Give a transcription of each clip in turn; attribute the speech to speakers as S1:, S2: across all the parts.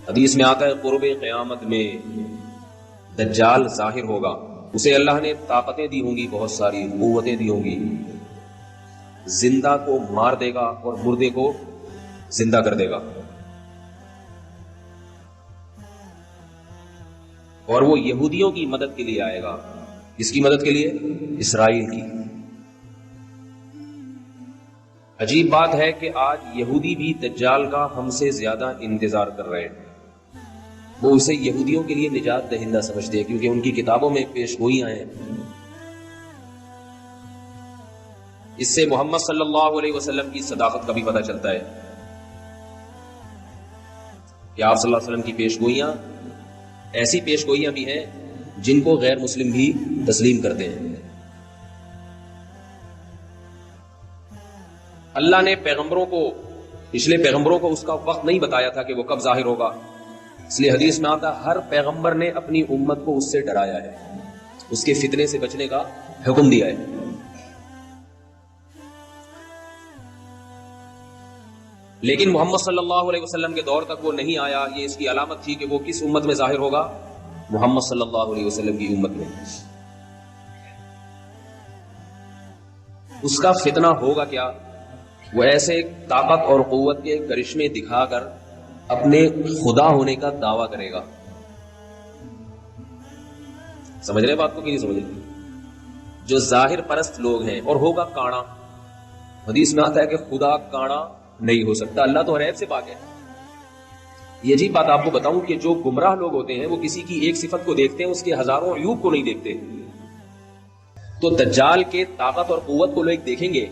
S1: حدیث میں آتا ہے قرب قیامت میں دجال ظاہر ہوگا، اسے اللہ نے طاقتیں دی ہوں گی، بہت ساری قوتیں دی ہوں گی، زندہ کو مار دے گا اور مردے کو زندہ کر دے گا، اور وہ یہودیوں کی مدد کے لیے آئے گا۔ کس کی مدد کے لیے؟ اسرائیل کی۔ عجیب بات ہے کہ آج یہودی بھی دجال کا ہم سے زیادہ انتظار کر رہے ہیں، وہ اسے یہودیوں کے لیے نجات دہندہ سمجھتے ہیں کیونکہ ان کی کتابوں میں پیش گوئیاں ہیں۔ اس سے محمد صلی اللہ علیہ وسلم کی صداقت کا بھی پتہ چلتا ہے کہ آپ صلی اللہ علیہ وسلم کی پیش گوئیاں ایسی پیش گوئیاں بھی ہیں جن کو غیر مسلم بھی تسلیم کرتے ہیں۔ اللہ نے پیغمبروں کو، پچھلے پیغمبروں کو اس کا وقت نہیں بتایا تھا کہ وہ کب ظاہر ہوگا، اس لیے حدیث میں آتا ہر پیغمبر نے اپنی امت کو اس سے ڈرایا ہے، اس کے فتنے سے بچنے کا حکم دیا ہے۔ لیکن محمد صلی اللہ علیہ وسلم کے دور تک وہ نہیں آیا، یہ اس کی علامت تھی کہ وہ کس امت میں ظاہر ہوگا؟ محمد صلی اللہ علیہ وسلم کی امت میں۔ اس کا فتنہ ہوگا کیا؟ وہ ایسے طاقت اور قوت کے کرشمے دکھا کر اپنے خدا ہونے کا دعویٰ کرے گا۔ سمجھ رہے بات کو کہ نہیں سمجھ رہے؟ جو ظاہر پرست لوگ ہیں، اور ہوگا کانا۔ حدیث میں آتا ہے کہ خدا کانا نہیں ہو سکتا، اللہ تو ہر عیب سے پاک ہے۔ یہ عجیب بات آپ کو بتاؤں کہ جو گمراہ لوگ ہوتے ہیں وہ کسی کی ایک صفت کو دیکھتے ہیں، اس کے ہزاروں عیوب کو نہیں دیکھتے۔ تو دجال کے طاقت اور قوت کو لوگ دیکھیں گے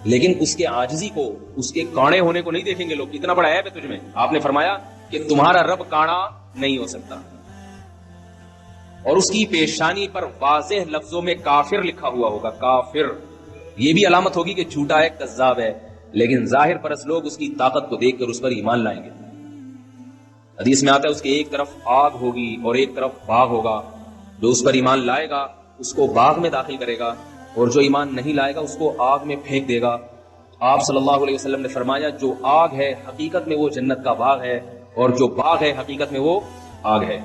S1: لیکن اس کے عاجزی کو، اس کے کاڑے ہونے کو نہیں دیکھیں گے لوگ، کتنا بڑا عیب ہے تجھ میں۔ آپ نے فرمایا کہ تمہارا رب کاڑا نہیں ہو سکتا، اور اس کی پیشانی پر واضح لفظوں میں کافر لکھا ہوا ہوگا، کافر۔ یہ بھی علامت ہوگی کہ جھوٹا ہے، کذاب ہے، لیکن ظاہر پرست لوگ اس کی طاقت کو دیکھ کر اس پر ایمان لائیں گے۔ حدیث میں آتا ہے اس کے ایک طرف آگ ہوگی اور ایک طرف باغ ہوگا، جو اس پر ایمان لائے گا اس کو باغ میں داخل کرے گا، اور جو ایمان نہیں لائے گا اس کو آگ میں پھینک دے گا۔ آپ صلی اللہ علیہ وسلم نے فرمایا جو آگ ہے حقیقت میں وہ جنت کا باغ ہے، اور جو باغ ہے حقیقت میں وہ آگ ہے۔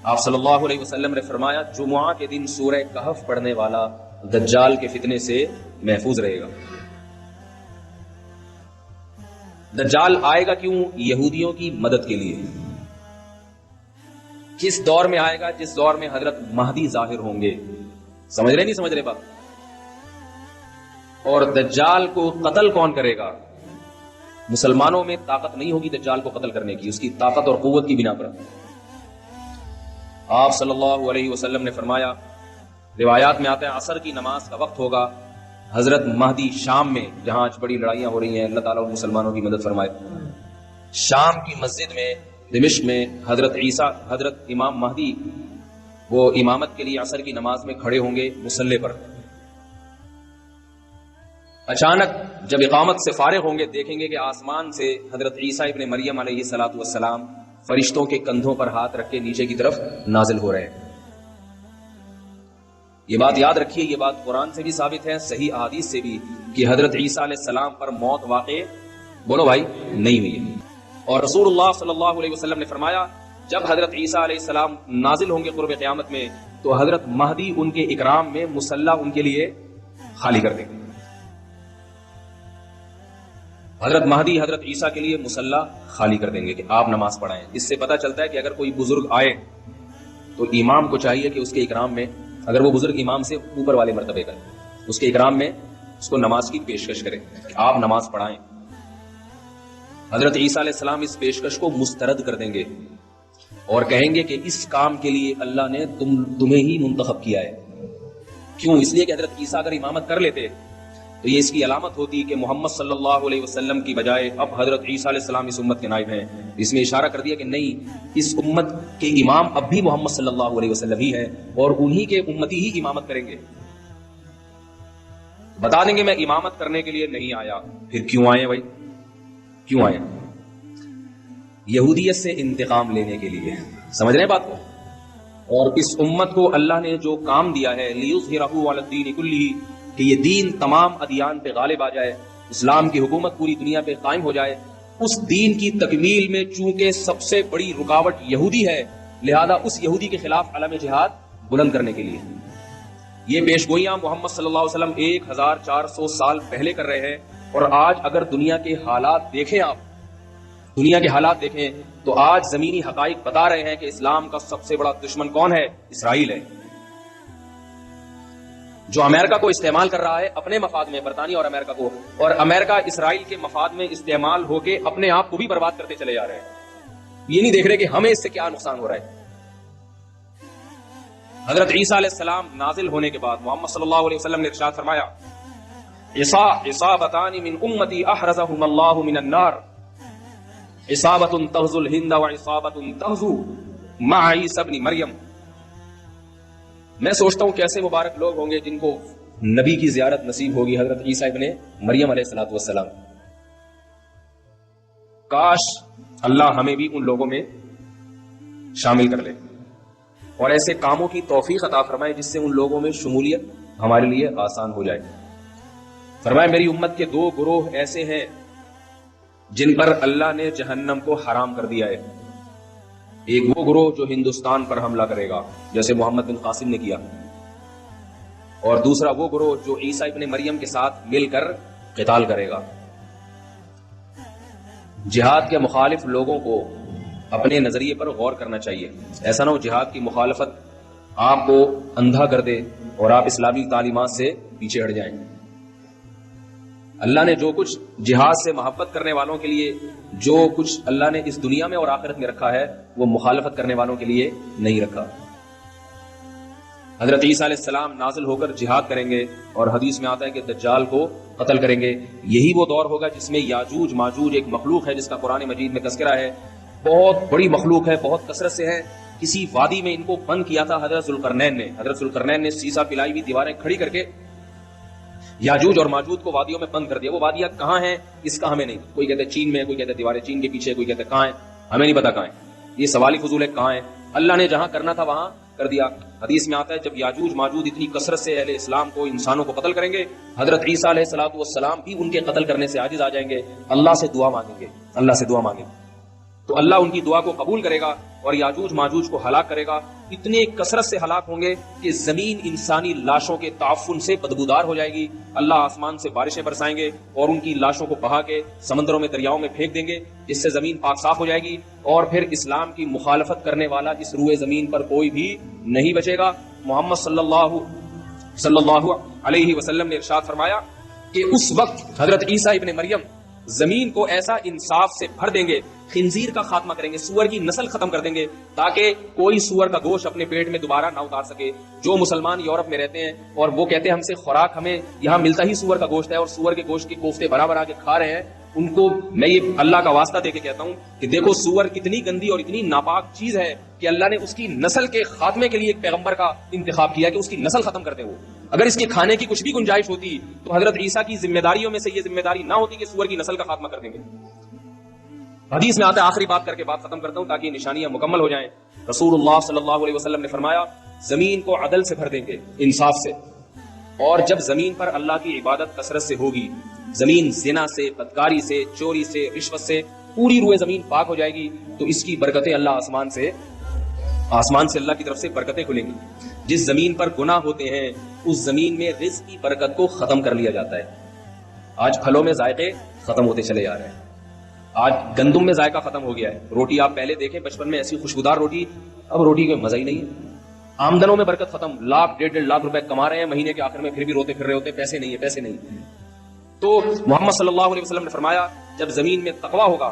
S1: آپ صلی اللہ علیہ وسلم نے فرمایا جمعہ کے دن سورہ کہف پڑھنے والا دجال کے فتنے سے محفوظ رہے گا۔ دجال آئے گا کیوں؟ یہودیوں کی مدد کے لیے۔ کس دور میں آئے گا؟ جس دور میں حضرت مہدی ظاہر ہوں گے۔ سمجھ رہے نہیں سمجھ رہے بات؟ اور دجال کو قتل کون کرے گا؟ مسلمانوں میں طاقت نہیں ہوگی دجال کو قتل کرنے کی، اس کی طاقت اور قوت کی بنا پر۔ آپ صلی اللہ علیہ وسلم نے فرمایا، روایات میں آتا ہے عصر کی نماز کا وقت ہوگا، حضرت مہدی شام میں، جہاں آج بڑی لڑائیاں ہو رہی ہیں، اللہ تعالیٰ مسلمانوں کی مدد فرمائے، شام کی مسجد میں دمشق میں حضرت عیسیٰ، حضرت امام مہدی وہ امامت کے لیے عصر کی نماز میں کھڑے ہوں گے مصلی پر۔ اچانک جب اقامت سے فارغ ہوں گے دیکھیں گے کہ آسمان سے حضرت عیسیٰ ابن مریم علیہ الصلوۃ والسلام فرشتوں کے کندھوں پر ہاتھ رکھ کے نیچے کی طرف نازل ہو رہے ہیں۔ یہ بات یاد رکھیے، یہ بات قرآن سے بھی ثابت ہے، صحیح احادیث سے بھی، کہ حضرت عیسیٰ علیہ السلام پر موت واقع، بولو بھائی، نہیں ہوئی ہے۔ اور رسول اللہ صلی اللہ علیہ وسلم نے فرمایا جب حضرت عیسیٰ علیہ السلام نازل ہوں گے قرب قیامت میں تو حضرت مہدی ان کے اکرام میں مصلی ان کے لیے خالی کر دیں گے۔ حضرت مہدی حضرت عیسیٰ کے لیے مصلی خالی کر دیں گے کہ آپ نماز پڑھائیں۔ اس سے پتہ چلتا ہے کہ اگر کوئی بزرگ آئے تو امام کو چاہیے کہ اس کے اکرام میں، اگر وہ بزرگ امام سے اوپر والے مرتبے کا ہے، اس کے اکرام میں اس کو نماز کی پیشکش کرے کہ آپ نماز پڑھائیں۔ حضرت عیسیٰ علیہ السلام اس پیشکش کو مسترد کر دیں گے اور کہیں گے کہ اس کام کے لیے اللہ نے تمہیں ہی منتخب کیا ہے۔ کیوں؟ اس لیے کہ حضرت عیسیٰ اگر امامت کر لیتے تو یہ اس کی علامت ہوتی کہ محمد صلی اللہ علیہ وسلم کی بجائے اب حضرت عیسیٰ علیہ السلام اس امت کے نائب ہیں۔ اس میں اشارہ کر دیا کہ نہیں، اس امت کے امام اب بھی محمد صلی اللہ علیہ وسلم ہی ہے اور انہی کے امتی ہی امامت کریں گے۔ بتا دیں گے میں امامت کرنے کے لیے نہیں آیا، پھر کیوں آئے بھائی؟ کیوں آئے؟ یہودیت سے انتقام لینے کے لیے۔ سمجھ رہے ہیں بات کو؟ اور اس امت کو اللہ نے جو کام دیا ہے لِيُظْهِرَهُ عَلَى الدِّينِ كُلِّهِ، کہ یہ دین تمام ادیان پہ غالب آ جائے، اسلام کی حکومت پوری دنیا پہ قائم ہو جائے، اس دین کی تکمیل میں چونکہ سب سے بڑی رکاوٹ یہودی ہے، لہذا اس یہودی کے خلاف علم جہاد بلند کرنے کے لیے یہ پیشگوئیاں محمد صلی اللہ علیہ وسلم 1400 سال پہلے کر رہے ہیں. اور آج اگر دنیا کے حالات دیکھیں، آپ دنیا کے حالات دیکھیں تو آج زمینی حقائق بتا رہے ہیں کہ اسلام کا سب سے بڑا دشمن کون ہے؟ اسرائیل ہے، جو امریکہ کو استعمال کر رہا ہے اپنے مفاد میں، برطانیہ اور امریکہ کو، اور امریکہ اسرائیل کے مفاد میں استعمال ہو کے اپنے آپ کو بھی برباد کرتے چلے جا رہے ہیں. یہ نہیں دیکھ رہے کہ ہمیں اس سے کیا نقصان ہو رہا ہے. حضرت عیسیٰ علیہ السلام نازل ہونے کے بعد محمد صلی اللہ علیہ وسلم نے ارشاد فرمایا، عصابتان من امتی احرزهم اللہ من النار، عصابت تغزو الہند وعصابت تغزو مع عیسی ابن مریم. میں سوچتا ہوں کیسے مبارک لوگ ہوں گے جن کو نبی کی زیارت نصیب ہوگی، حضرت عیسیٰ ابن مریم علیہ السلام. کاش اللہ ہمیں بھی ان لوگوں میں شامل کر لے اور ایسے کاموں کی توفیق عطا فرمائے جس سے ان لوگوں میں شمولیت ہمارے لیے آسان ہو جائے. فرمائے میری امت کے 2 گروہ ایسے ہیں جن پر اللہ نے جہنم کو حرام کر دیا ہے. ایک وہ گروہ جو ہندوستان پر حملہ کرے گا جیسے محمد بن قاسم نے کیا، اور دوسرا وہ گروہ جو عیسیٰ ابن مریم کے ساتھ مل کر قتال کرے گا. جہاد کے مخالف لوگوں کو اپنے نظریے پر غور کرنا چاہیے. ایسا نہ ہو جہاد کی مخالفت آپ کو اندھا کر دے اور آپ اسلامی تعلیمات سے پیچھے ہٹ جائیں. اللہ نے جو کچھ جہاد سے محبت کرنے والوں کے لیے، جو کچھ اللہ نے اس دنیا میں اور آخرت میں رکھا ہے، وہ مخالفت کرنے والوں کے لیے نہیں رکھا. حضرت عیسیٰ علیہ السلام نازل ہو کر جہاد کریں گے اور حدیث میں آتا ہے کہ دجال کو قتل کریں گے. یہی وہ دور ہوگا جس میں یاجوج ماجوج ایک مخلوق ہے جس کا قرآن مجید میں تذکرہ ہے. بہت بڑی مخلوق ہے، بہت کثرت سے ہے. کسی وادی میں ان کو بند کیا تھا حضرت ذوالقرنین نے سیسا پلائی ہوئی دیواریں کھڑی کر کے یاجوج اور ماجوج کو وادیوں میں بند کر دیا. وہ وادیاں کہاں ہیں اس کا ہمیں نہیں، کوئی کہتے چین میں، کوئی کہتے دیواریں چین کے پیچھے، کوئی کہتے کہاں ہیں، ہمیں نہیں پتا کہاں ہیں. یہ سوالی فضول ہے کہاں ہے. اللہ نے جہاں کرنا تھا وہاں کر دیا. حدیث میں آتا ہے جب یاجوج ماجوج اتنی کثرت سے اہل اسلام کو، انسانوں کو قتل کریں گے، حضرت عیسیٰ علیہ السلام بھی ان کے قتل کرنے سے عاجز آ جائیں گے. اللہ سے دعا مانگیں گے، اللہ سے دعا مانگیں تو اللہ ان کی دعا کو قبول کرے گا اور یاجوج ماجوج کو ہلاک کرے گا. اتنے کثرت سے ہلاک ہوں گے کہ زمین انسانی لاشوں کے تعفن سے بدبودار ہو جائے گی. اللہ آسمان سے بارشیں برسائیں گے اور ان کی لاشوں کو بہا کے سمندروں میں، دریاؤں میں پھینک دیں گے، جس سے زمین پاک صاف ہو جائے گی. اور پھر اسلام کی مخالفت کرنے والا اس روئے زمین پر کوئی بھی نہیں بچے گا. محمد صلی اللہ علیہ وسلم نے ارشاد فرمایا کہ اس وقت حضرت عیسیٰ ابن مریم زمین کو ایسا انصاف سے بھر دیں گے، خنزیر کا خاتمہ کریں گے، سور کی نسل ختم کر دیں گے تاکہ کوئی سور کا گوشت اپنے پیٹ میں دوبارہ نہ اتار سکے. جو مسلمان یورپ میں رہتے ہیں اور وہ کہتے ہیں ہم سے خوراک ہمیں یہاں ملتا ہی سور کا گوشت ہے اور سور کے گوشت کی کوفتے بنا بنا کے کھا رہے ہیں، ان کو میں یہ اللہ کا واسطہ دے کے کہتا ہوں کہ دیکھو سور کتنی گندی اور اتنی ناپاک چیز ہے کہ اللہ نے اس کی نسل کے خاتمے کے لیے ایک پیغمبر کا انتخاب کیا کہ اس کی نسل ختم کر دے. وہ اگر اس کے کھانے کی کچھ بھی گنجائش ہوتی تو حضرت عیسیٰ کی ذمہ داریوں میں سے یہ ذمہ داری نہ ہوتی کہ سور کی نسل کا خاتمہ کر دیں گے. حدیث میں آتا ہے، آخری بات کر کے بات ختم کرتا ہوں تاکہ نشانیاں مکمل ہو جائیں. رسول اللہ صلی اللہ علیہ وسلم نے فرمایا زمین کو عدل سے بھر دیں گے، انصاف سے. اور جب زمین پر اللہ کی عبادت کثرت سے ہوگی، زمین زنا سے، بدکاری سے، چوری سے، رشوت سے، پوری روئے زمین پاک ہو جائے گی تو اس کی برکتیں اللہ آسمان سے اللہ کی طرف سے برکتیں کھلیں گی. جس زمین پر گناہ ہوتے ہیں اس زمین میں رزق کی برکت کو ختم کر لیا جاتا ہے. آج پھلوں میں ذائقے ختم ہوتے چلے جا رہے ہیں. آج گندم میں ذائقہ ختم ہو گیا ہے. روٹی آپ پہلے دیکھیں بچپن میں ایسی خوشبودار روٹی، اب روٹی کا مزہ ہی نہیں ہے. آمدنوں میں برکت ختم، لاکھ 1.5 لاکھ روپے کما رہے ہیں، مہینے کے آخر میں پھر بھی روتے پھر رہے ہوتے پیسے نہیں ہے، پیسے نہیں. تو محمد صلی اللہ علیہ وسلم نے فرمایا جب زمین میں تقویٰ ہوگا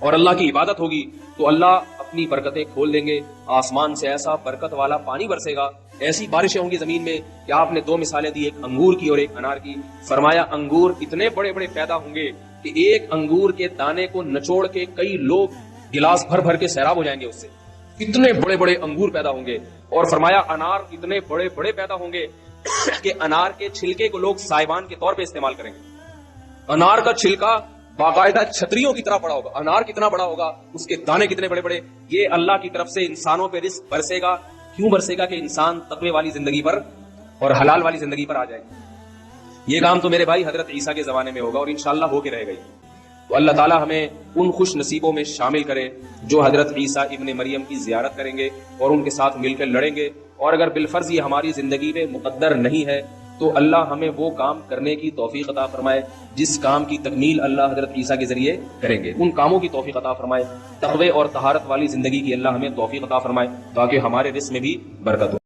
S1: اور اللہ کی عبادت ہوگی تو اللہ اپنی برکتیں کھول دیں گے. آسمان سے ایسا برکت والا پانی برسے گا، ایسی بارشیں ہوں گی زمین میں کہ آپ نے 2 مثالیں دی، ایک انگور کی اور ایک انار کی. فرمایا انگور اتنے بڑے بڑے پیدا ہوں گے کہ ایک انگور کے دانے کو نچوڑ کے کئی لوگ گلاس بھر بھر کے سیراب ہو جائیں گے اس سے. اتنے بڑے بڑے انگور پیدا ہوں گے. اور فرمایا انار اتنے بڑے بڑے پیدا ہوں گے کہ انار کے چھلکے کو لوگ سائبان کے طور پہ استعمال کریں گے. انار کا چھلکا باقاعدہ چھتریوں کی طرح بڑا ہوگا. انار کتنا بڑا ہوگا، اس کے دانے کتنے بڑے بڑے. یہ اللہ کی طرف سے انسانوں پہ رزق برسے گا. کیوں برسے گا؟ کہ انسان تقوی والی زندگی پر اور حلال والی زندگی پر آ جائے. یہ کام تو میرے بھائی حضرت عیسیٰ کے زمانے میں ہوگا اور انشاءاللہ ہو کے رہے گا. تو اللہ تعالیٰ ہمیں ان خوش نصیبوں میں شامل کرے جو حضرت عیسیٰ ابن مریم کی زیارت کریں گے اور ان کے ساتھ مل کر لڑیں گے، اور اگر بالفرض یہ ہماری زندگی میں مقدر نہیں ہے تو اللہ ہمیں وہ کام کرنے کی توفیق عطا فرمائے جس کام کی تکمیل اللہ حضرت عیسیٰ کے ذریعے کریں گے، ان کاموں کی توفیق عطا فرمائے، تقوی اور طہارت والی زندگی کی اللہ ہمیں توفیق عطا فرمائے تاکہ ہمارے رزق میں بھی برکت ہو۔